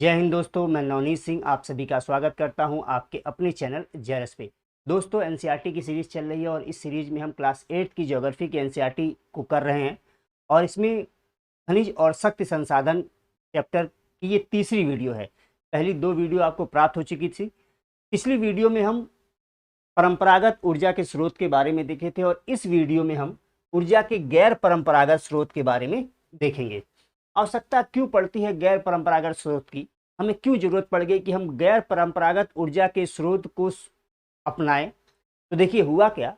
जय हिंद दोस्तों, मैं नवनीत सिंह आप सभी का स्वागत करता हूं आपके अपने चैनल जेआरएस पे। दोस्तों, एनसीईआरटी की सीरीज़ चल रही है और इस सीरीज़ में हम क्लास 8 की ज्योग्राफी की एनसीईआरटी को कर रहे हैं और इसमें खनिज और शक्ति संसाधन चैप्टर की ये तीसरी वीडियो है। पहली 2 वीडियो आपको प्राप्त हो चुकी थी। पिछली वीडियो में हम परंपरागत ऊर्जा के स्रोत के बारे में देखे थे और इस वीडियो में हम ऊर्जा के गैर परंपरागत स्रोत के बारे में देखेंगे। आवश्यकता क्यों पड़ती है गैर परंपरागत स्रोत की, हमें क्यों जरूरत पड़ गई कि हम गैर परंपरागत ऊर्जा के स्रोत को अपनाएं। तो देखिए हुआ क्या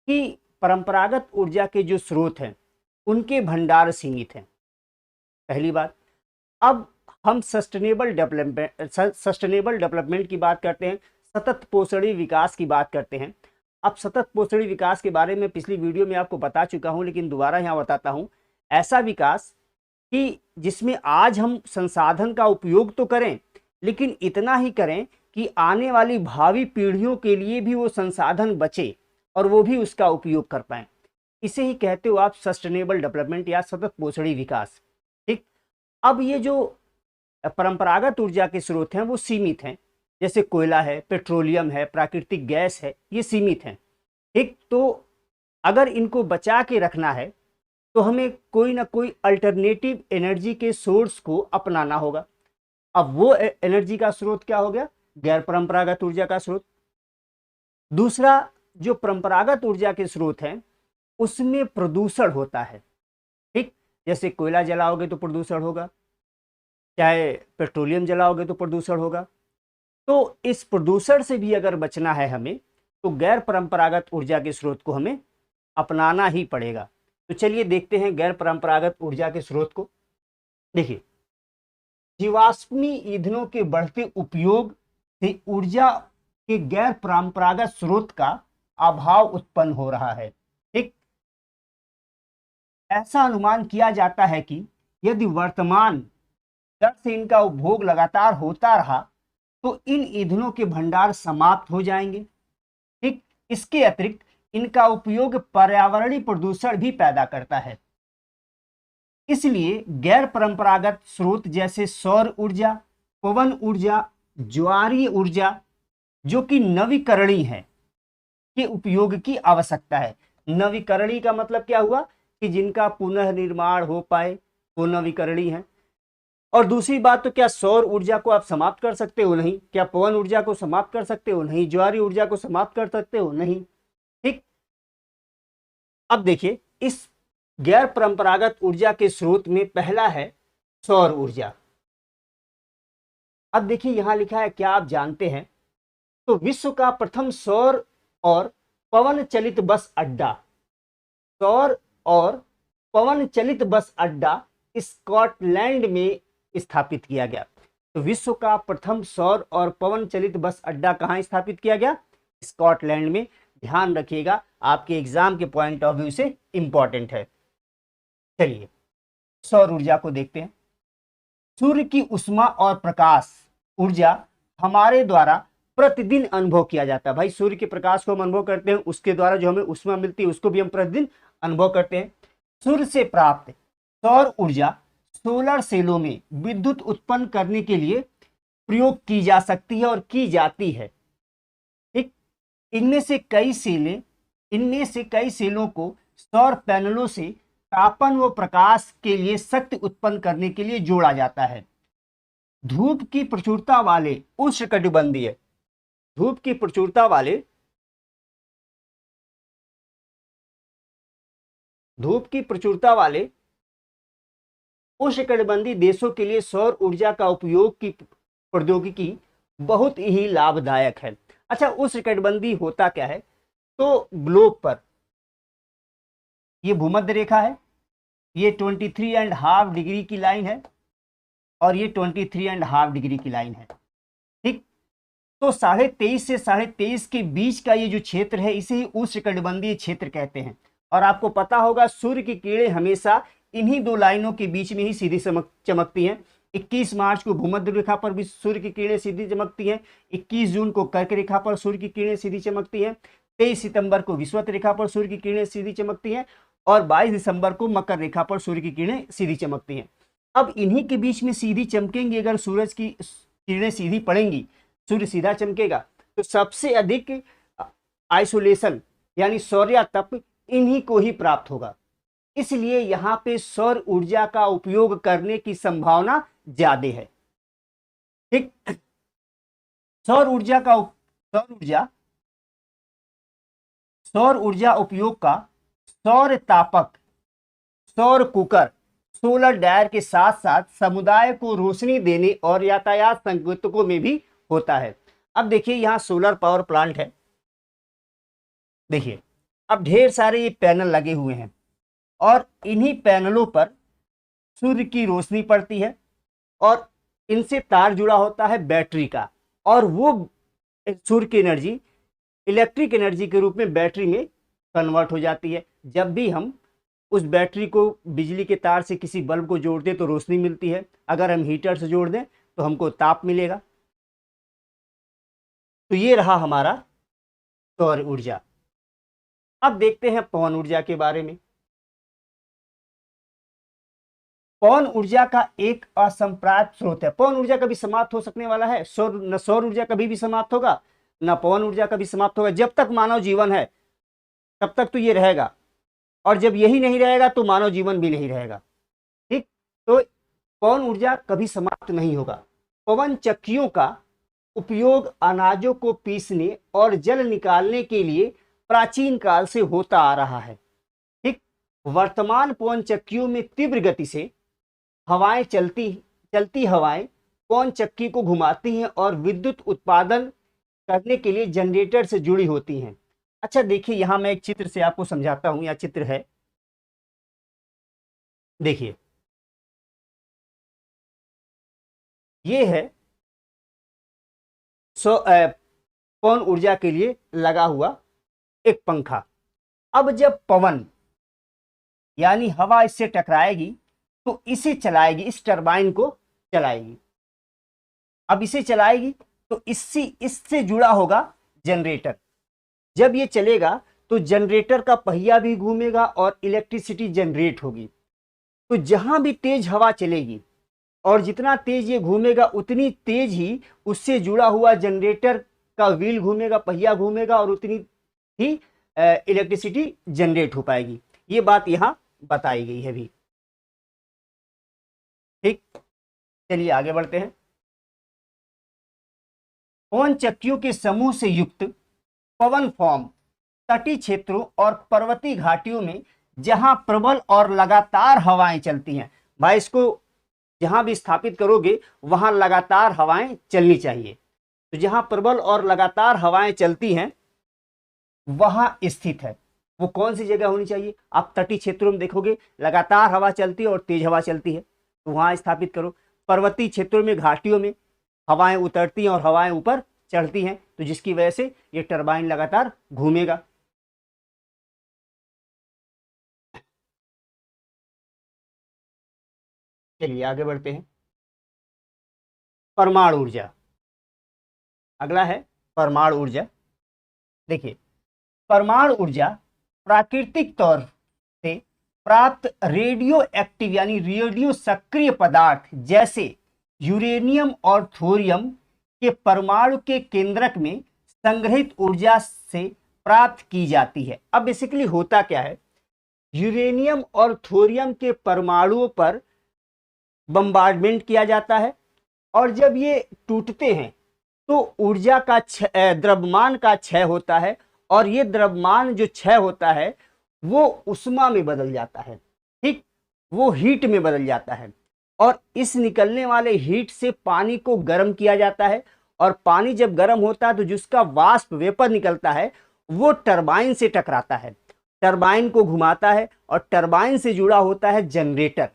कि परंपरागत ऊर्जा के जो स्रोत हैं उनके भंडार सीमित हैं, पहली बात। अब हम सस्टेनेबल डेवलपमेंट की बात करते हैं, सतत पोषणी विकास की बात करते हैं। अब सतत पोषणी विकास के बारे में पिछली वीडियो में आपको बता चुका हूं, लेकिन दोबारा यहां बताता हूं। ऐसा विकास कि जिसमें आज हम संसाधन का उपयोग तो करें, लेकिन इतना ही करें कि आने वाली भावी पीढ़ियों के लिए भी वो संसाधन बचे और वो भी उसका उपयोग कर पाए। इसे ही कहते हो आप सस्टेनेबल डेवलपमेंट या सतत पोषणी विकास। ठीक। अब ये जो परंपरागत ऊर्जा के स्रोत हैं वो सीमित हैं, जैसे कोयला है, पेट्रोलियम है, प्राकृतिक गैस है, ये सीमित हैं। ठीक। तो अगर इनको बचा के रखना है तो हमें कोई ना कोई अल्टरनेटिव एनर्जी के सोर्स को अपनाना होगा। अब वो एनर्जी का स्रोत क्या हो गया? गैर परंपरागत ऊर्जा का स्रोत। दूसरा, जो परंपरागत ऊर्जा के स्रोत हैं उसमें प्रदूषण होता है। ठीक। जैसे कोयला जलाओगे तो प्रदूषण होगा, चाहे पेट्रोलियम जलाओगे तो प्रदूषण होगा। तो इस प्रदूषण से भी अगर बचना है हमें, तो गैर परंपरागत ऊर्जा के स्रोत को हमें अपनाना ही पड़ेगा। तो चलिए देखते हैं गैर परंपरागत ऊर्जा के स्रोत को। देखिए, जीवाश्मी ईंधनों के बढ़ते उपयोग से ऊर्जा के गैर परंपरागत स्रोत का अभाव उत्पन्न हो रहा है। ठीक। ऐसा अनुमान किया जाता है कि यदि वर्तमान दर से इनका उपभोग लगातार होता रहा तो इन ईंधनों के भंडार समाप्त हो जाएंगे। ठीक। इसके अतिरिक्त इनका उपयोग पर्यावरणीय प्रदूषण भी पैदा करता है। इसलिए गैर परंपरागत स्रोत जैसे सौर ऊर्जा, पवन ऊर्जा, ज्वारीय ऊर्जा जो कि नवीकरणीय है के उपयोग की आवश्यकता है। नवीकरणीय का मतलब क्या हुआ कि जिनका पुनः निर्माण हो पाए वो नवीकरणीय है। और दूसरी बात, तो क्या सौर ऊर्जा को आप समाप्त कर सकते हो? नहीं। क्या पवन ऊर्जा को समाप्त कर सकते हो? नहीं। ज्वारीय ऊर्जा को समाप्त कर सकते हो? नहीं। ठीक। अब देखिए, इस गैर परंपरागत ऊर्जा के स्रोत में पहला है सौर ऊर्जा। अब देखिए यहां लिखा है, क्या आप जानते हैं? तो विश्व का प्रथम सौर और पवन चलित बस अड्डा, सौर और पवन चलित बस अड्डा स्कॉटलैंड में स्थापित किया गया। तो विश्व का प्रथम सौर और पवन चलित बस अड्डा कहां स्थापित किया गया? स्कॉटलैंड में। ध्यान रखिएगा, आपके एग्जाम के पॉइंट ऑफ व्यू से इंपॉर्टेंट है। चलिए सौर ऊर्जा को देखते हैं। सूर्य की उष्मा और प्रकाश ऊर्जा हमारे द्वारा प्रतिदिन अनुभव किया जाता है। भाई, सूर्य के प्रकाश को हम अनुभव करते हैं, उसके द्वारा जो हमें उष्मा मिलती है उसको भी हम प्रतिदिन अनुभव करते हैं। सूर्य से प्राप्त सौर ऊर्जा सोलर सेलों में विद्युत उत्पन्न करने के लिए प्रयोग की जा सकती है और की जाती है। ठीक। इनमें से कई सेलों को सौर पैनलों से तापन व प्रकाश के लिए शक्ति उत्पन्न करने के लिए जोड़ा जाता है। धूप की प्रचुरता वाले उष्णकटिबंधीय धूप की प्रचुरता वाले धूप की प्रचुरता वाले उष्णकटिबंधीय देशों के लिए सौर ऊर्जा का उपयोग की प्रौद्योगिकी बहुत ही लाभदायक है। अच्छा, उष्णकटिबंधीय होता क्या है? तो ग्लोब पर ये भूमध्य रेखा है, ये 23.5 डिग्री की लाइन है और ये 23.5 डिग्री की लाइन है। ठीक। तो 23.5 से 23.5 के बीच का ये जो क्षेत्र है इसे ही उष्णकटिबंधीय क्षेत्र कहते हैं। और आपको पता होगा सूर्य की किरणें हमेशा इन्हीं दो लाइनों के बीच में ही सीधी चमकती हैं। 21 मार्च को भूमध्य रेखा पर भी सूर्य की किरणें सीधी चमकती हैं। 21 जून को कर्क रेखा पर सूर्य की किरणें सीधी चमकती हैं। 23 सितंबर को विषुवत रेखा पर सूर्य की किरणें सीधी चमकती हैं और 22 दिसंबर को मकर रेखा पर सूर्य की किरणें सीधी चमकती हैं। अब इन्हीं के बीच में सीधी चमकेंगी, अगर सूरज की किरणें सीधी पड़ेंगी, सूर्य सीधा चमकेगा, तो सबसे अधिक आइसोलेशन यानी सौर्य तप इन्हीं को ही प्राप्त होगा। इसलिए यहां पे सौर ऊर्जा का उपयोग करने की संभावना ज्यादा है। ठीक, सौर ऊर्जा उपयोग का सौर तापक, सौर कुकर, सोलर डायर के साथ साथ समुदाय को रोशनी देने और यातायात संकेतकों में भी होता है। अब देखिए यहां सोलर पावर प्लांट है, देखिए अब ढेर सारे ये पैनल लगे हुए हैं और इन्हीं पैनलों पर सूर्य की रोशनी पड़ती है और इनसे तार जुड़ा होता है बैटरी का, और वो सूर्य की एनर्जी इलेक्ट्रिक एनर्जी के रूप में बैटरी में कन्वर्ट हो जाती है। जब भी हम उस बैटरी को बिजली के तार से किसी बल्ब को जोड़ दें तो रोशनी मिलती है, अगर हम हीटर से जोड़ दें तो हमको ताप मिलेगा। तो ये रहा हमारा सौर ऊर्जा। अब देखते हैं पवन ऊर्जा के बारे में। पवन ऊर्जा का एक असंप्राप्त स्रोत है। पवन ऊर्जा कभी समाप्त हो सकने वाला है? सौर ऊर्जा कभी भी समाप्त होगा ना पवन ऊर्जा कभी समाप्त होगा। जब तक मानव जीवन है तब तक तो ये रहेगा, और जब यही नहीं रहेगा तो मानव जीवन भी नहीं रहेगा। ठीक, तो पवन ऊर्जा कभी समाप्त नहीं होगा। पवन चक्कियों का उपयोग अनाजों को पीसने और जल निकालने के लिए प्राचीन काल से होता आ रहा है। ठीक, वर्तमान पवन चक्कियों में तीव्र गति से हवाएं चलती हवाएं पवन चक्की को घुमाती हैं और विद्युत उत्पादन करने के लिए जनरेटर से जुड़ी होती हैं। अच्छा देखिए, यहां मैं एक चित्र से आपको समझाता हूं। यह चित्र है, देखिए ये है पवन ऊर्जा के लिए लगा हुआ एक पंखा। अब जब पवन यानी हवा इससे टकराएगी तो इसे चलाएगी, इस टरबाइन को चलाएगी। अब इसे चलाएगी तो इससे जुड़ा होगा जनरेटर। जब ये चलेगा तो जनरेटर का पहिया भी घूमेगा और इलेक्ट्रिसिटी जनरेट होगी। तो जहां भी तेज हवा चलेगी और जितना तेज ये घूमेगा उतनी तेज ही उससे जुड़ा हुआ जनरेटर का व्हील घूमेगा, पहिया घूमेगा, और उतनी ही इलेक्ट्रिसिटी जनरेट हो पाएगी। ये बात यहां बताई गई है भी। ठीक, चलिए आगे बढ़ते हैं। पवन चक्कियों के समूह से युक्त पवन फॉर्म तटीय क्षेत्रों और पर्वतीय घाटियों में जहां प्रबल और लगातार हवाएं चलती हैं, भाई इसको जहां भी स्थापित करोगे वहां लगातार हवाएं चलनी चाहिए। तो जहां प्रबल और लगातार हवाएं चलती हैं वहां स्थित है। वो कौन सी जगह होनी चाहिए? आप तटीय क्षेत्रों में देखोगे लगातार हवा चलती है और तेज हवा चलती है, तो वहां स्थापित करो। पर्वतीय क्षेत्रों में, घाटियों में हवाएं उतरती हैं और हवाएं ऊपर चढ़ती हैं, तो जिसकी वजह से ये टरबाइन लगातार घूमेगा। चलिए आगे बढ़ते हैं। परमाणु ऊर्जा, अगला है परमाणु ऊर्जा। देखिए, परमाणु ऊर्जा प्राकृतिक तौर से प्राप्त रेडियो एक्टिव यानी रेडियो सक्रिय पदार्थ जैसे यूरेनियम और थोरियम के परमाणु के केंद्रक में संग्रहित ऊर्जा से प्राप्त की जाती है। अब बेसिकली होता क्या है, यूरेनियम और थोरियम के परमाणुओं पर बम्बार्डमेंट किया जाता है, और जब ये टूटते हैं तो ऊर्जा का द्रव्यमान का क्षय होता है, और ये द्रव्यमान जो क्षय होता है वो उष्मा में बदल जाता है। ठीक, वो हीट में बदल जाता है, और इस निकलने वाले हीट से पानी को गर्म किया जाता है, और पानी जब गर्म होता है तो जिसका वाष्प वेपर निकलता है वो टरबाइन से टकराता है, टरबाइन को घुमाता है, और टरबाइन से जुड़ा होता है जनरेटर,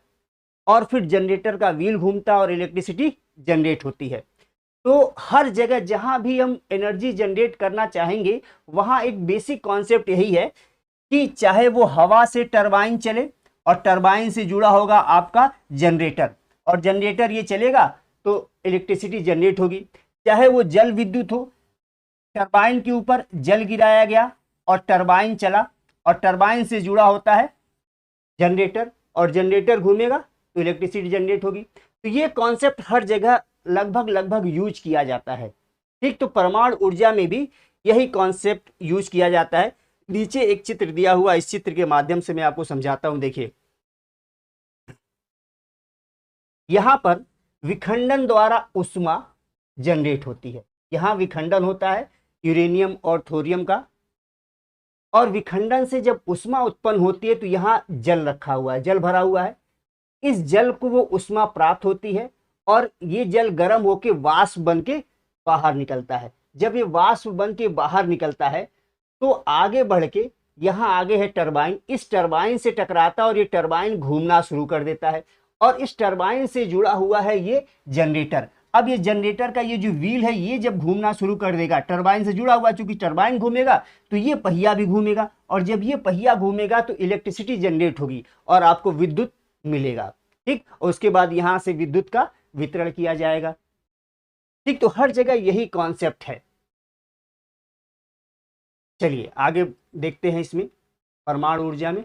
और फिर जनरेटर का व्हील घूमता है और इलेक्ट्रिसिटी जनरेट होती है। तो हर जगह जहां भी हम एनर्जी जनरेट करना चाहेंगे वहां एक बेसिक कॉन्सेप्ट यही है कि चाहे वो हवा से टरबाइन चले और टरबाइन से जुड़ा होगा आपका जनरेटर, और जनरेटर ये चलेगा तो इलेक्ट्रिसिटी जनरेट होगी। चाहे वो जल विद्युत हो, टरबाइन के ऊपर जल गिराया गया और टरबाइन चला, और टरबाइन से जुड़ा होता है जनरेटर, और जनरेटर घूमेगा तो इलेक्ट्रिसिटी जनरेट होगी। तो ये कॉन्सेप्ट हर जगह लगभग यूज किया जाता है। ठीक, तो परमाणु ऊर्जा में भी यही कॉन्सेप्ट यूज किया जाता है। नीचे एक चित्र दिया हुआ, इस चित्र के माध्यम से मैं आपको समझाता हूं। देखिए, यहां पर विखंडन द्वारा ऊष्मा जनरेट होती है। यहां विखंडन होता है यूरेनियम और थोरियम का, और विखंडन से जब ऊष्मा उत्पन्न होती है तो यहां जल रखा हुआ है, जल भरा हुआ है। इस जल को वो ऊष्मा प्राप्त होती है और ये जल गर्म होकर वाष्प बन के बाहर निकलता है। जब ये वाष्प बन के बाहर निकलता है तो आगे बढ़ के यहाँ आगे है टरबाइन, इस टरबाइन से टकराता है और ये टरबाइन घूमना शुरू कर देता है, और इस टरबाइन से जुड़ा हुआ है ये जनरेटर। अब ये जनरेटर का ये जो व्हील है, ये जब घूमना शुरू कर देगा, टरबाइन से जुड़ा हुआ, चूंकि टरबाइन घूमेगा तो ये पहिया भी घूमेगा, और जब ये पहिया घूमेगा तो इलेक्ट्रिसिटी जनरेट होगी और आपको विद्युत मिलेगा। ठीक, और उसके बाद यहां से विद्युत का वितरण किया जाएगा। ठीक, तो हर जगह यही कॉन्सेप्ट है। चलिए आगे देखते हैं इसमें परमाणु ऊर्जा में।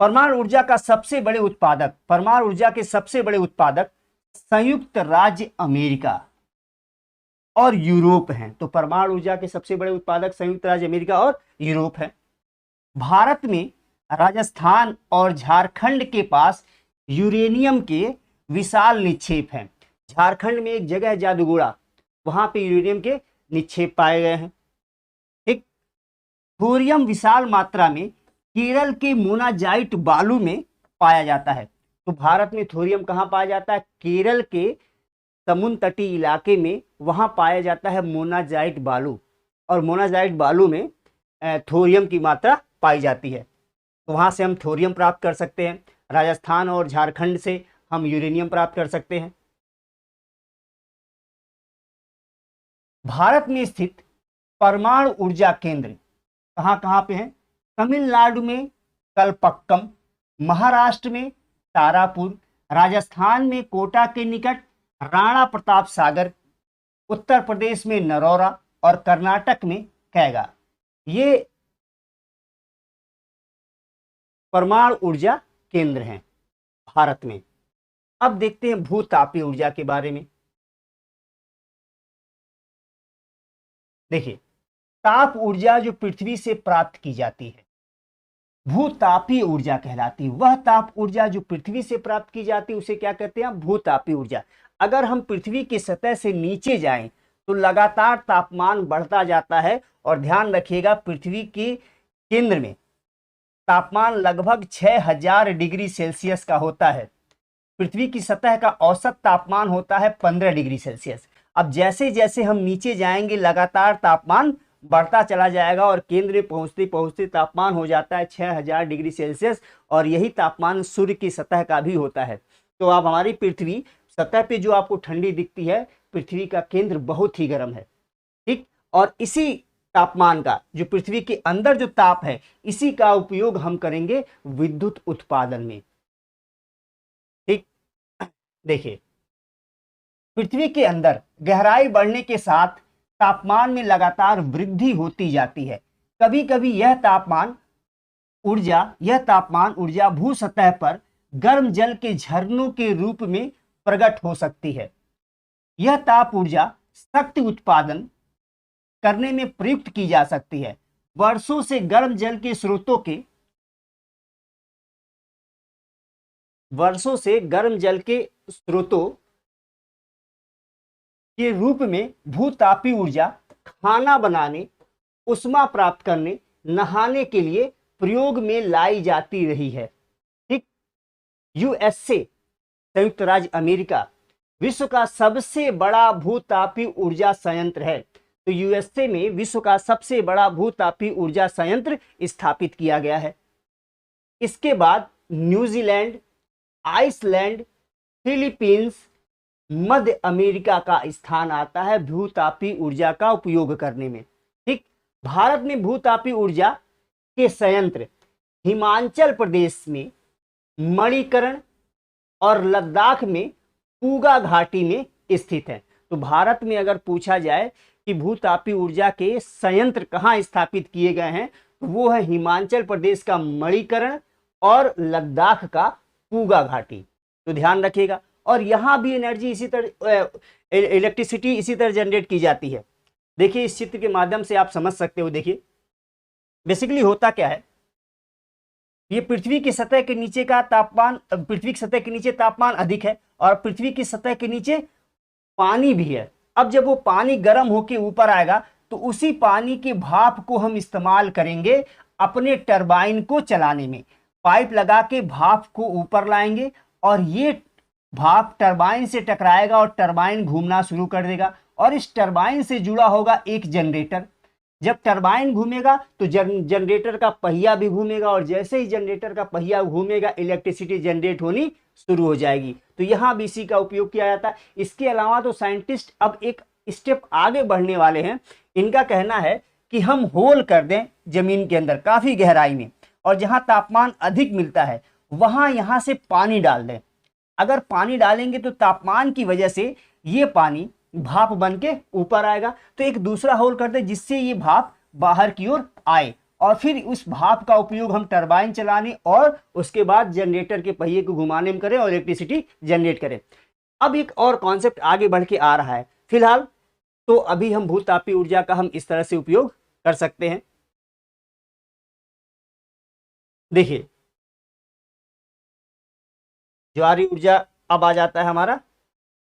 परमाणु ऊर्जा का सबसे बड़े उत्पादक, परमाणु ऊर्जा के सबसे बड़े उत्पादक संयुक्त राज्य अमेरिका और यूरोप हैं। तो परमाणु ऊर्जा के सबसे बड़े उत्पादक संयुक्त राज्य अमेरिका और यूरोप है। भारत में राजस्थान और झारखंड के पास यूरेनियम के विशाल निक्षेप हैं। झारखंड में एक जगह है जादूगोड़ा, वहां पे यूरेनियम के निक्षेप पाए गए हैं। ठीक, थोरियम विशाल मात्रा में केरल के मोनाजाइट बालू में पाया जाता है। तो भारत में थोरियम कहाँ पाया जाता है? केरल के समुद्र तटीय इलाके में, वहां पाया जाता है मोनाजाइट बालू, और मोनाजाइट बालू में थोरियम की मात्रा पाई जाती है। तो वहां से हम थोरियम प्राप्त कर सकते हैं। राजस्थान और झारखंड से हम यूरेनियम प्राप्त कर सकते हैं। भारत में स्थित परमाणु ऊर्जा केंद्र कहां कहां पे हैं? तमिलनाडु में कलपक्कम, महाराष्ट्र में तारापुर, राजस्थान में कोटा के निकट राणा प्रताप सागर, उत्तर प्रदेश में नरौरा और कर्नाटक में कैगा। ये परमाणु ऊर्जा केंद्र हैं भारत में। अब देखते हैं भूतापीय ऊर्जा के बारे में। देखिए, ताप ऊर्जा जो पृथ्वी से प्राप्त की जाती है भूतापीय ऊर्जा कहलाती है। वह ताप ऊर्जा जो पृथ्वी से प्राप्त की जाती है उसे क्या कहते हैं? भूतापीय ऊर्जा। अगर हम पृथ्वी की सतह से नीचे जाएं तो लगातार तापमान बढ़ता जाता है, और ध्यान रखिएगा पृथ्वी के केंद्र में तापमान लगभग 6000 डिग्री सेल्सियस का होता है। पृथ्वी की सतह का औसत तापमान होता है 15 डिग्री सेल्सियस। अब जैसे जैसे हम नीचे जाएंगे लगातार तापमान बढ़ता चला जाएगा, और केंद्र में पहुंचते पहुंचते तापमान हो जाता है 6000 डिग्री सेल्सियस, और यही तापमान सूर्य की सतह का भी होता है। तो अब हमारी पृथ्वी सतह पे जो आपको ठंडी दिखती है, पृथ्वी का केंद्र बहुत ही गर्म है। ठीक, और इसी तापमान का, जो पृथ्वी के अंदर जो ताप है, इसी का उपयोग हम करेंगे विद्युत उत्पादन में। ठीक, देखिए, पृथ्वी के अंदर गहराई बढ़ने के साथ तापमान में लगातार वृद्धि होती जाती है। कभी कभी यह तापमान ऊर्जा भू सतह पर गर्म जल के झरनों के रूप में प्रकट हो सकती है। यह ताप ऊर्जा शक्ति उत्पादन करने में प्रयुक्त की जा सकती है। वर्षों से गर्म जल के स्रोतों के रूप में भूतापीय ऊर्जा खाना बनाने, ऊष्मा प्राप्त करने, नहाने के लिए प्रयोग में लाई जाती रही है। ठीक, यूएसए संयुक्त राज्य अमेरिका विश्व का सबसे बड़ा भूतापीय ऊर्जा संयंत्र है। तो यूएसए में विश्व का सबसे बड़ा भूतापीय ऊर्जा संयंत्र स्थापित किया गया है। इसके बाद न्यूजीलैंड, आइसलैंड, फिलीपींस, मध्य अमेरिका का स्थान आता है भूतापीय ऊर्जा का उपयोग करने में। ठीक, भारत में भूतापीय ऊर्जा के संयंत्र हिमाचल प्रदेश में मणिकरण और लद्दाख में पूगा घाटी में स्थित है। तो भारत में अगर पूछा जाए कि भूतापीय ऊर्जा के संयंत्र कहाँ स्थापित किए गए हैं, तो वो है हिमाचल प्रदेश का मणिकर्ण और लद्दाख का पूगा घाटी। तो ध्यान रखिएगा। और यहां भी एनर्जी इसी तरह, इलेक्ट्रिसिटी इसी तरह जनरेट की जाती है। देखिए इस चित्र के माध्यम से आप समझ सकते हो। देखिए बेसिकली होता क्या है, ये पृथ्वी की सतह के नीचे का तापमान, पृथ्वी की सतह के नीचे तापमान अधिक है और पृथ्वी की सतह के नीचे पानी भी है। अब जब वो पानी गर्म होकर ऊपर आएगा तो उसी पानी के भाप को हम इस्तेमाल करेंगे अपने टरबाइन को चलाने में। पाइप लगा के भाप को ऊपर लाएंगे और ये भाप टरबाइन से टकराएगा और टरबाइन घूमना शुरू कर देगा और इस टरबाइन से जुड़ा होगा एक जनरेटर। जब टरबाइन घूमेगा तो जनरेटर का पहिया भी घूमेगा और जैसे ही जनरेटर का पहिया घूमेगा इलेक्ट्रिसिटी जनरेट होनी शुरू हो जाएगी। तो यहां भी इसी का उपयोग किया जाता है। इसके अलावा तो साइंटिस्ट अब एक स्टेप आगे बढ़ने वाले हैं। इनका कहना है कि हम होल कर दें जमीन के अंदर काफी गहराई में और जहां तापमान अधिक मिलता है वहां यहां से पानी डाल दें। अगर पानी डालेंगे तो तापमान की वजह से ये पानी भाप बन के ऊपर आएगा। तो एक दूसरा होल कर दे जिससे ये भाप बाहर की ओर आए और फिर उस भाप का उपयोग हम टरबाइन चलाने और उसके बाद जनरेटर के पहिए को घुमाने में करें और इलेक्ट्रिसिटी जनरेट करें। अब एक और कॉन्सेप्ट आगे बढ़ के आ रहा है। फिलहाल तो अभी हम भूतापीय ऊर्जा का हम इस तरह से उपयोग कर सकते हैं। देखिए ज्वारी ऊर्जा अब आ जाता है हमारा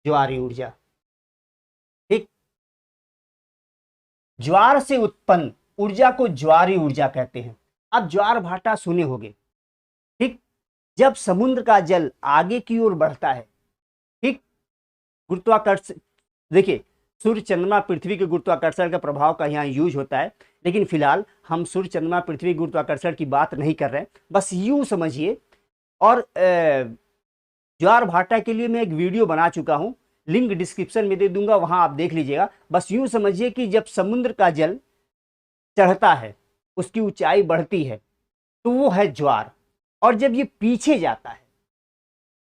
ज्वारी ऊर्जा। ठीक, ज्वार से उत्पन्न ऊर्जा को ज्वारी ऊर्जा कहते हैं। अब ज्वार भाटा सुने होंगे। ठीक, जब समुद्र का जल आगे की ओर बढ़ता है, ठीक, गुरुत्वाकर्षण, देखिए सूर्य चंद्रमा पृथ्वी के गुरुत्वाकर्षण का प्रभाव का यहाँ यूज होता है, लेकिन फिलहाल हम सूर्य चंद्रमा पृथ्वी गुरुत्वाकर्षण की बात नहीं कर रहे हैं, बस यूं समझिए। और ज्वार भाटा के लिए मैं एक वीडियो बना चुका हूं, लिंक डिस्क्रिप्शन में दे दूंगा, वहां आप देख लीजिएगा। बस यूं समझिए कि जब समुद्र का जल चढ़ता है, उसकी ऊंचाई बढ़ती है, तो वो है ज्वार, और जब ये पीछे जाता है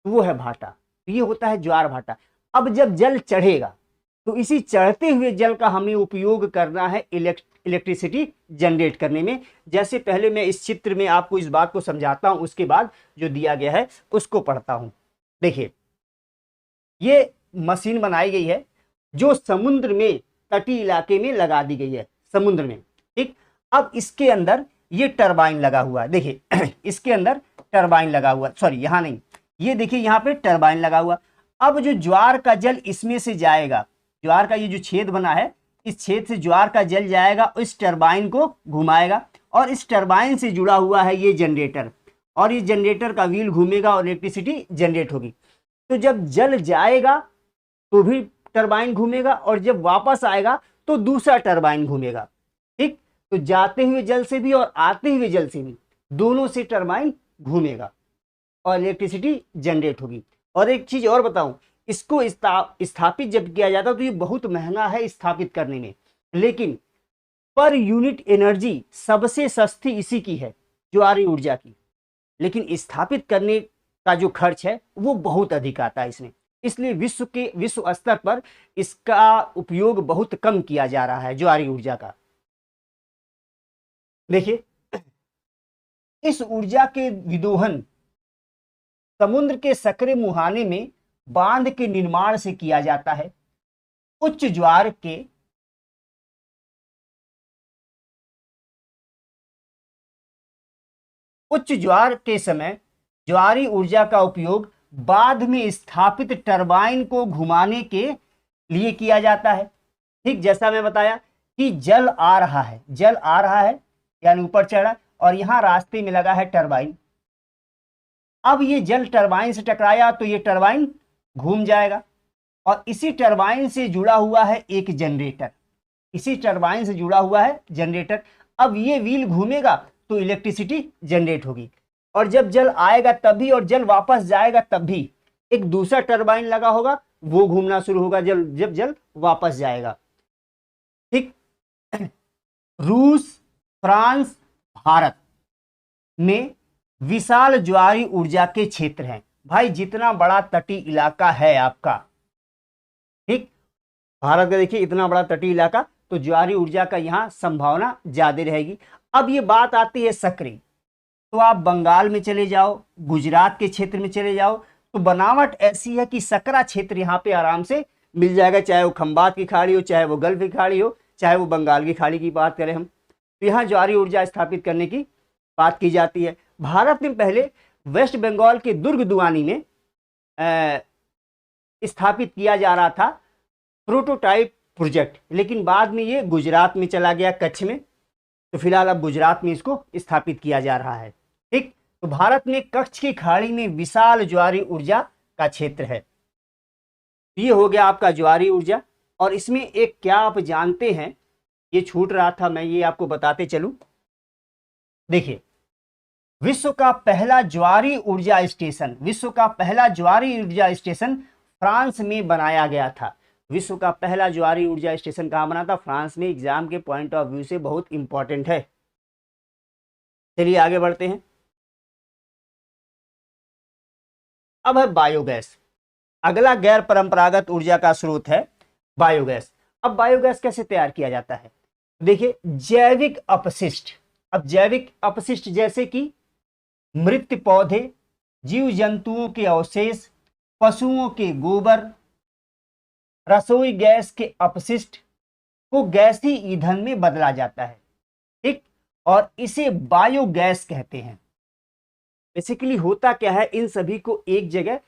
तो वो है भाटा। तो ये होता है ज्वार भाटा। अब जब जल चढ़ेगा तो इसी चढ़ते हुए जल का हमें उपयोग करना है इलेक्ट्रिसिटी जनरेट करने में। जैसे पहले मैं इस चित्र में आपको इस बात को समझाता हूं, उसके बाद जो दिया गया है उसको पढ़ता हूं। देखिए ये मशीन बनाई गई है जो समुद्र में तटीय इलाके में लगा दी गई है, समुद्र में। ठीक, अब इसके अंदर ये टरबाइन लगा हुआ है। देखिए इसके अंदर टरबाइन लगा हुआ, सॉरी यहां नहीं, ये देखिए यहां पे टरबाइन लगा हुआ। अब जो ज्वार का जल इसमें से जाएगा, ज्वार का ये जो छेद बना है, इस छेद से ज्वार का जल जाएगा, इस टरबाइन को घुमाएगा और इस टरबाइन से जुड़ा हुआ है ये जनरेटर, और इस जनरेटर का व्हील घूमेगा और इलेक्ट्रिसिटी जनरेट होगी। तो जब जल जाएगा तो भी टरबाइन घूमेगा और जब वापस आएगा तो दूसरा टरबाइन घूमेगा। ठीक, तो जाते हुए जल से भी और आते हुए जल से भी, दोनों से टरबाइन घूमेगा और इलेक्ट्रिसिटी जनरेट होगी। और एक चीज और बताऊं, इसको स्थापित जब किया जाता तो ये बहुत महंगा है स्थापित करने में, लेकिन पर यूनिट एनर्जी सबसे सस्ती इसी की है, ज्वारी ऊर्जा की। लेकिन स्थापित करने का जो खर्च है वो बहुत अधिक आता है इसमें, इसलिए विश्व स्तर पर इसका उपयोग बहुत कम किया जा रहा है ज्वारी ऊर्जा का। देखिए इस ऊर्जा के विदोहन समुद्र के सकरे मुहाने में बांध के निर्माण से किया जाता है। उच्च ज्वार के समय ज्वारी ऊर्जा का उपयोग बाद में स्थापित टरबाइन को घुमाने के लिए किया जाता है। ठीक, जैसा मैं बताया कि जल आ रहा है यानी ऊपर चढ़ा और यहां रास्ते में लगा है टरबाइन। अब ये जल टरबाइन से टकराया तो ये टरबाइन घूम जाएगा और इसी टरबाइन से जुड़ा हुआ है एक जनरेटर, अब ये व्हील घूमेगा तो इलेक्ट्रिसिटी जनरेट होगी, और जब जल आएगा तभी और जल वापस जाएगा तब भी एक दूसरा टरबाइन लगा होगा, वो घूमना शुरू होगा जब जल वापस जाएगा। ठीक, रूस, फ्रांस, भारत में विशाल ज्वारी ऊर्जा के क्षेत्र हैं। भाई जितना बड़ा तटीय इलाका है आपका, ठीक, भारत का देखिए इतना बड़ा तटीय इलाका, तो ज्वारी ऊर्जा का यहां संभावना ज्यादा रहेगी। अब ये बात आती है सकरी, तो आप बंगाल में चले जाओ, गुजरात के क्षेत्र में चले जाओ, तो बनावट ऐसी है कि सकरा क्षेत्र यहाँ पे आराम से मिल जाएगा, चाहे वो खंबात की खाड़ी हो, चाहे वो गल्फ की खाड़ी हो, चाहे वो बंगाल की खाड़ी की बात करें हम, तो यहाँ ज्वारी ऊर्जा स्थापित करने की बात की जाती है। भारत में पहले वेस्ट बंगाल के दुर्ग दुआनी में स्थापित किया जा रहा था प्रोटोटाइप प्रोजेक्ट, लेकिन बाद में ये गुजरात में चला गया, कच्छ में, तो फिलहाल अब गुजरात में इसको स्थापित किया जा रहा है। ठीक, तो भारत में कच्छ की खाड़ी में विशाल ज्वारी ऊर्जा का क्षेत्र है। ये हो गया आपका ज्वारी ऊर्जा। और इसमें एक क्या आप जानते हैं, ये छूट रहा था, मैं ये आपको बताते चलूं। देखिए, विश्व का पहला ज्वारी ऊर्जा स्टेशन, विश्व का पहला ज्वारी ऊर्जा स्टेशन फ्रांस में बनाया गया था। विश्व का पहला ज्वारी ऊर्जा स्टेशन कहां बना था? फ्रांस में। एग्जाम के पॉइंट ऑफ व्यू से बहुत इंपॉर्टेंट है। चलिए आगे बढ़ते हैं। अब है बायोगैस। अगला गैर परंपरागत ऊर्जा का स्रोत है बायोगैस। अब बायोगैस कैसे तैयार किया जाता है? देखिए, जैविक अपशिष्ट। अब जैविक अपशिष्ट जैसे कि मृत पौधे, जीव जंतुओं के अवशेष, पशुओं के गोबर, रसोई गैस के अपशिष्ट को गैसीय ईंधन में बदला जाता है। ठीक, और इसे बायोगैस कहते हैं। बेसिकली होता क्या है, इन सभी को एक जगह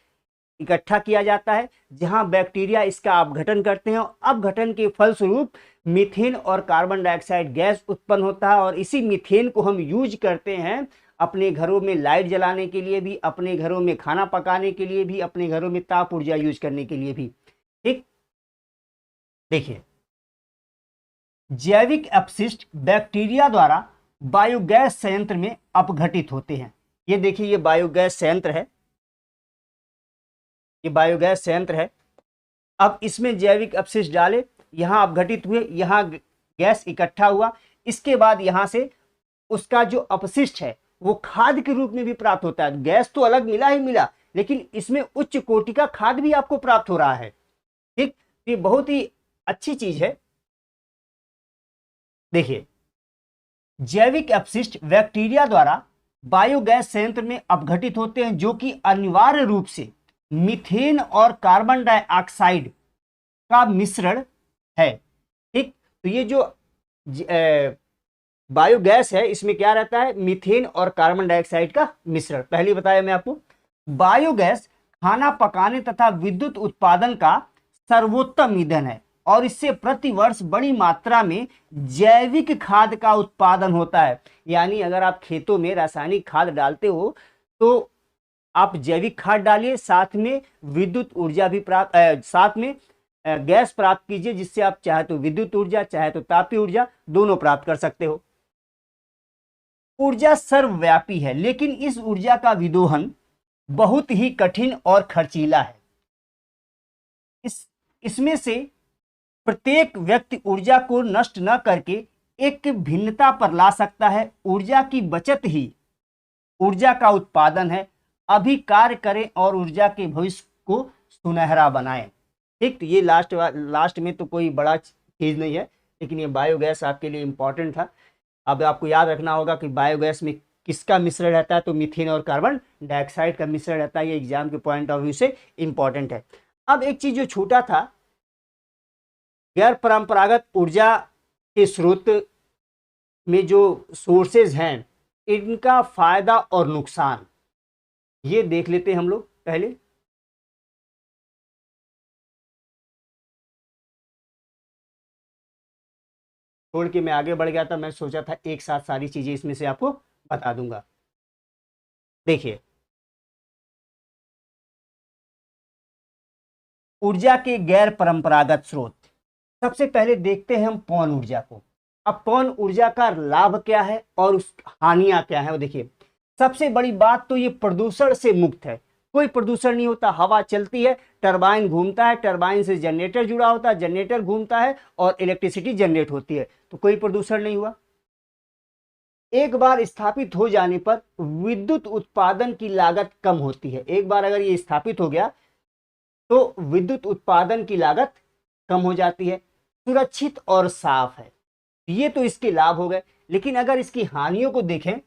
इकट्ठा किया जाता है, जहां बैक्टीरिया इसका अपघटन करते हैं। अपघटन के फलस्वरूप मीथेन और कार्बन डाइऑक्साइड गैस उत्पन्न होता है, और इसी मीथेन को हम यूज करते हैं अपने घरों में लाइट जलाने के लिए भी, अपने घरों में खाना पकाने के लिए भी, अपने घरों में ताप ऊर्जा यूज करने के लिए भी। ठीक, देखिए, जैविक अपशिष्ट बैक्टीरिया द्वारा बायोगैस संयंत्र में अपघटित होते हैं। ये देखिए, ये बायोगैस संयंत्र है, ये बायोगैस संयंत्र है। अब इसमें जैविक अपशिष्ट डाले, यहां अपघटित हुए, यहां गैस इकट्ठा हुआ, इसके बाद यहां से उसका जो अपशिष्ट है वो खाद के रूप में भी प्राप्त होता है। गैस तो अलग मिला ही मिला, लेकिन इसमें उच्च कोटि का खाद भी आपको प्राप्त हो रहा है। ठीक, ये बहुत ही अच्छी चीज है। देखिए, जैविक अपशिष्ट बैक्टीरिया द्वारा बायोगैस संयंत्र में अपघटित होते हैं, जो कि अनिवार्य रूप से मीथेन और कार्बन डाइऑक्साइड का मिश्रण है। ठीक, तो ये जो बायोगैस है, इसमें क्या रहता है? मीथेन और कार्बन डाइऑक्साइड का मिश्रण। पहले बताया मैं आपको, बायोगैस खाना पकाने तथा विद्युत उत्पादन का सर्वोत्तम ईंधन है, और इससे प्रति वर्ष बड़ी मात्रा में जैविक खाद का उत्पादन होता है। यानी अगर आप खेतों में रासायनिक खाद डालते हो, तो आप जैविक खाद डालिए, साथ में विद्युत ऊर्जा भी प्राप्त, साथ में गैस प्राप्त कीजिए, जिससे आप चाहे तो विद्युत ऊर्जा, चाहे तो तापीय ऊर्जा, दोनों प्राप्त कर सकते हो। ऊर्जा सर्वव्यापी है, लेकिन इस ऊर्जा का विदोहन बहुत ही कठिन और खर्चीला है। इसमें से प्रत्येक व्यक्ति ऊर्जा को नष्ट न करके एक भिन्नता पर ला सकता है। ऊर्जा की बचत ही ऊर्जा का उत्पादन है। अभी कार्य करें और ऊर्जा के भविष्य को सुनहरा बनाएं। ठीक, तो ये लास्ट में तो कोई बड़ा चीज नहीं है, लेकिन ये बायोगैस आपके लिए इंपॉर्टेंट था। अब आपको याद रखना होगा कि बायोगैस में किसका मिश्रण रहता है? तो मीथेन और कार्बन डाइऑक्साइड का मिश्रण रहता है। ये एग्जाम के पॉइंट ऑफ व्यू से इंपॉर्टेंट है। अब एक चीज जो छूटा था, गैर परंपरागत ऊर्जा के स्रोत में जो सोर्सेज हैं, इनका फायदा और नुकसान, ये देख लेते हैं हम लोग पहले। छोड़ के मैं आगे बढ़ गया था, मैं सोचा था एक साथ सारी चीजें इसमें से आपको बता दूंगा। देखिए, ऊर्जा के गैर परंपरागत स्रोत, सबसे पहले देखते हैं हम पवन ऊर्जा को। अब पवन ऊर्जा का लाभ क्या है और उस हानियां क्या है, वो देखिए। सबसे बड़ी बात तो ये प्रदूषण से मुक्त है, कोई प्रदूषण नहीं होता। हवा चलती है, टरबाइन घूमता है, टरबाइन से जनरेटर जुड़ा होता है, जनरेटर घूमता है और इलेक्ट्रिसिटी जनरेट होती है, तो कोई प्रदूषण नहीं हुआ। एक बार स्थापित हो जाने पर विद्युत उत्पादन की लागत कम होती है। एक बार अगर ये स्थापित हो गया तो विद्युत उत्पादन की लागत कम हो जाती है। सुरक्षित और साफ है, ये तो इसके लाभ हो गए। लेकिन अगर इसकी हानियों को देखें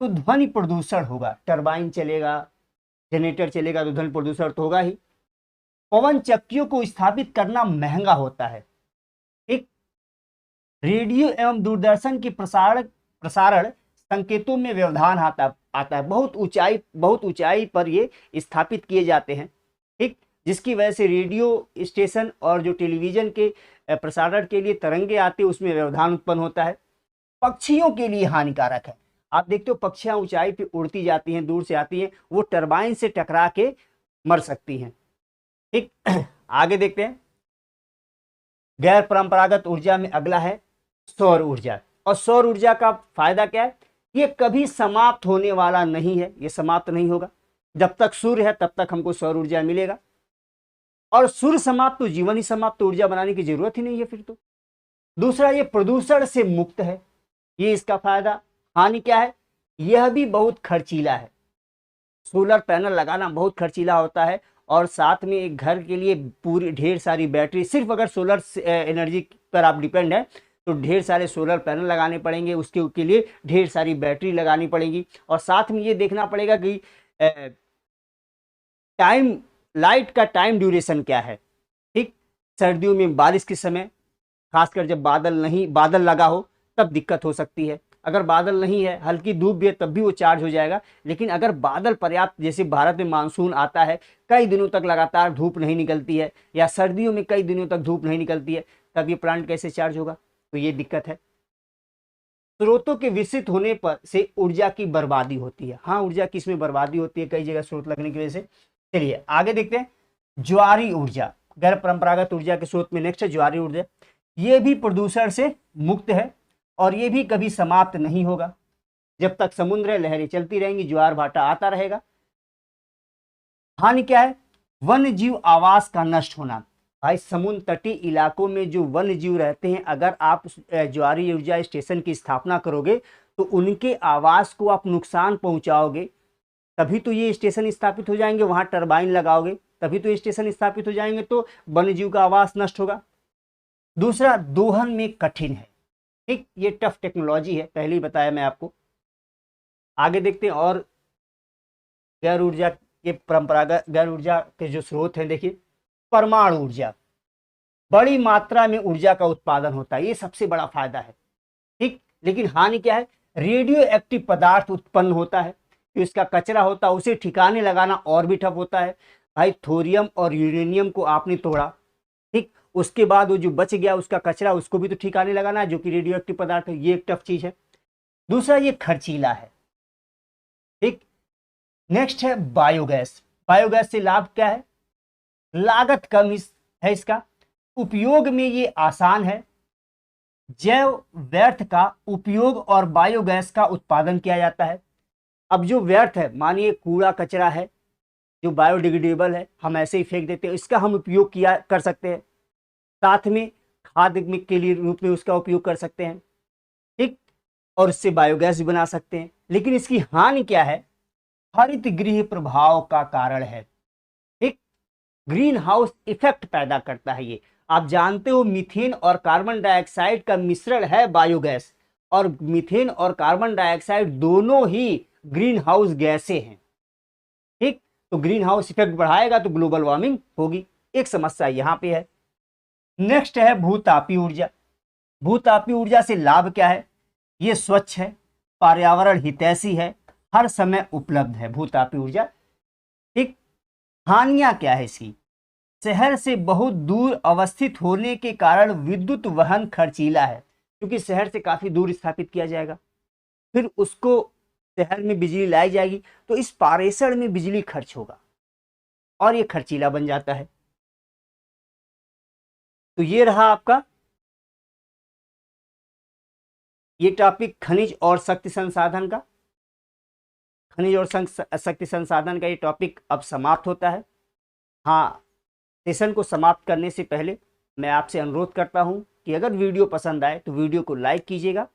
तो ध्वनि प्रदूषण होगा। टरबाइन चलेगा, जनरेटर चलेगा तो ध्वनि प्रदूषण तो होगा ही। पवन चक्कियों को स्थापित करना महंगा होता है। एक रेडियो एवं दूरदर्शन की प्रसारण संकेतों में व्यवधान आता है। बहुत ऊंचाई पर ये स्थापित किए जाते हैं, ठीक, जिसकी वजह से रेडियो स्टेशन और जो टेलीविजन के प्रसारण के लिए तरंगे आते हैं उसमें व्यवधान उत्पन्न होता है। पक्षियों के लिए हानिकारक है। आप देखते हो पक्षियां ऊंचाई पे उड़ती जाती हैं, दूर से आती हैं, वो टरबाइन से टकरा के मर सकती हैं, ठीक। आगे देखते हैं, गैर परंपरागत ऊर्जा में अगला है सौर ऊर्जा। और सौर ऊर्जा का फायदा क्या है? ये कभी समाप्त होने वाला नहीं है, ये समाप्त नहीं होगा। जब तक सूर्य है तब तक हमको सौर ऊर्जा मिलेगा, और सूर्य समाप्त तो जीवन ही समाप्त, तो ऊर्जा बनाने की जरूरत ही नहीं है फिर तो। दूसरा, ये प्रदूषण से मुक्त है, ये इसका फायदा। हानि क्या है? यह भी बहुत खर्चीला है। सोलर पैनल लगाना बहुत खर्चीला होता है, और साथ में एक घर के लिए पूरी ढेर सारी बैटरी, सिर्फ अगर सोलर एनर्जी पर आप डिपेंड है तो ढेर सारे सोलर पैनल लगाने पड़ेंगे, उसके लिए ढेर सारी बैटरी लगानी पड़ेगी। और साथ में ये देखना पड़ेगा कि लाइट का टाइम ड्यूरेशन क्या है, ठीक। सर्दियों में बारिश के समय, खासकर जब बादल लगा हो तब दिक्कत हो सकती है। अगर बादल नहीं है, हल्की धूप भी है, तब भी वो चार्ज हो जाएगा। लेकिन अगर बादल पर्याप्त, जैसे भारत में मानसून आता है, कई दिनों तक लगातार धूप नहीं निकलती है, या सर्दियों में कई दिनों तक धूप नहीं निकलती है, तब ये प्लांट कैसे चार्ज होगा? तो ये दिक्कत है। स्रोतों के विकसित होने पर से ऊर्जा की बर्बादी होती है। हाँ, ऊर्जा की इसमें बर्बादी होती है कई जगह स्रोत लगने की वजह से। चलिए आगे देखते हैं, ज्वारी ऊर्जा। गैर परंपरागत ऊर्जा के स्रोत में नेक्स्ट है ज्वारी ऊर्जा। ये भी प्रदूषण से मुक्त है, और ये भी कभी समाप्त नहीं होगा। जब तक समुद्र है लहरें चलती रहेंगी, ज्वार भाटा आता रहेगा। हानि क्या है? वन्य जीव आवास का नष्ट होना। भाई, समुद्र तटीय इलाकों में जो वन्य जीव रहते हैं, अगर आप ज्वारी ऊर्जा स्टेशन की स्थापना करोगे तो उनके आवास को आप नुकसान पहुंचाओगे, तभी तो ये स्टेशन स्थापित हो जाएंगे। वहां टरबाइन लगाओगे तभी तो ये स्टेशन स्थापित हो जाएंगे, तो वन्य जीव का आवास नष्ट होगा। दूसरा, दोहन में कठिन है, ठीक, ये टफ टेक्नोलॉजी है, पहले ही बताया मैं आपको। आगे देखते हैं, और गैर ऊर्जा के जो स्रोत हैं, देखिए परमाणु ऊर्जा। बड़ी मात्रा में ऊर्जा का उत्पादन होता है, ये सबसे बड़ा फायदा है, ठीक। लेकिन हानि क्या है? रेडियो एक्टिव पदार्थ उत्पन्न होता है, जो इसका कचरा होता है उसे ठिकाने लगाना और भी टफ होता है। भाई, थोरियम और यूरेनियम को आपने तोड़ा, ठीक, उसके बाद वो जो बच गया उसका कचरा, उसको भी तो ठिकाने लगाना है, जो कि रेडियो एक्टिव पदार्थ है। ये एक टफ चीज है। दूसरा, ये खर्चीला है, ठीक। नेक्स्ट है बायोगैस। बायोगैस से लाभ क्या है? लागत कम है इसका, उपयोग में ये आसान है। जैव व्यर्थ का उपयोग और बायोगैस का उत्पादन किया जाता है। अब जो व्यर्थ है, मानिए कूड़ा कचरा है जो बायोडिग्रेडेबल है, हम ऐसे ही फेंक देते हैं, इसका हम उपयोग कर सकते हैं। साथ में खाद के लिए रूप में उसका उपयोग कर सकते हैं, ठीक, और इससे बायोगैस भी बना सकते हैं। लेकिन इसकी हानि क्या है? हरित गृह प्रभाव का कारण है, ठीक, ग्रीन हाउस इफेक्ट पैदा करता है ये। आप जानते हो मीथेन और कार्बन डाइऑक्साइड का मिश्रण है बायोगैस, और मीथेन और कार्बन डाइऑक्साइड दोनों ही ग्रीन हाउस गैसें हैं, ठीक। तो ग्रीन हाउस इफेक्ट बढ़ाएगा तो ग्लोबल वार्मिंग होगी, एक समस्या यहाँ पे है। नेक्स्ट है भूतापी ऊर्जा। भूतापी ऊर्जा से लाभ क्या है? ये स्वच्छ है, पर्यावरण हितैषी है, हर समय उपलब्ध है भूतापी ऊर्जा, ठीक। हानियां क्या है इसकी? शहर से बहुत दूर अवस्थित होने के कारण विद्युत वहन खर्चीला है, क्योंकि शहर से काफी दूर स्थापित किया जाएगा, फिर उसको शहर में बिजली लाई जाएगी, तो इस पारेषण में बिजली खर्च होगा और ये खर्चीला बन जाता है। तो ये रहा आपका ये टॉपिक खनिज और शक्ति संसाधन का। खनिज और शक्ति संसाधन का ये टॉपिक अब समाप्त होता है। हाँ, सेशन को समाप्त करने से पहले मैं आपसे अनुरोध करता हूं कि अगर वीडियो पसंद आए तो वीडियो को लाइक कीजिएगा,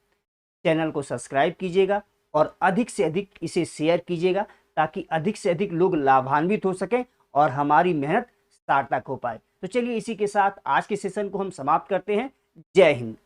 चैनल को सब्सक्राइब कीजिएगा और अधिक से अधिक इसे शेयर कीजिएगा, ताकि अधिक से अधिक लोग लाभान्वित हो सकें और हमारी मेहनत सार्थक हो पाए। तो चलिए इसी के साथ आज के सेशन को हम समाप्त करते हैं। जय हिंद।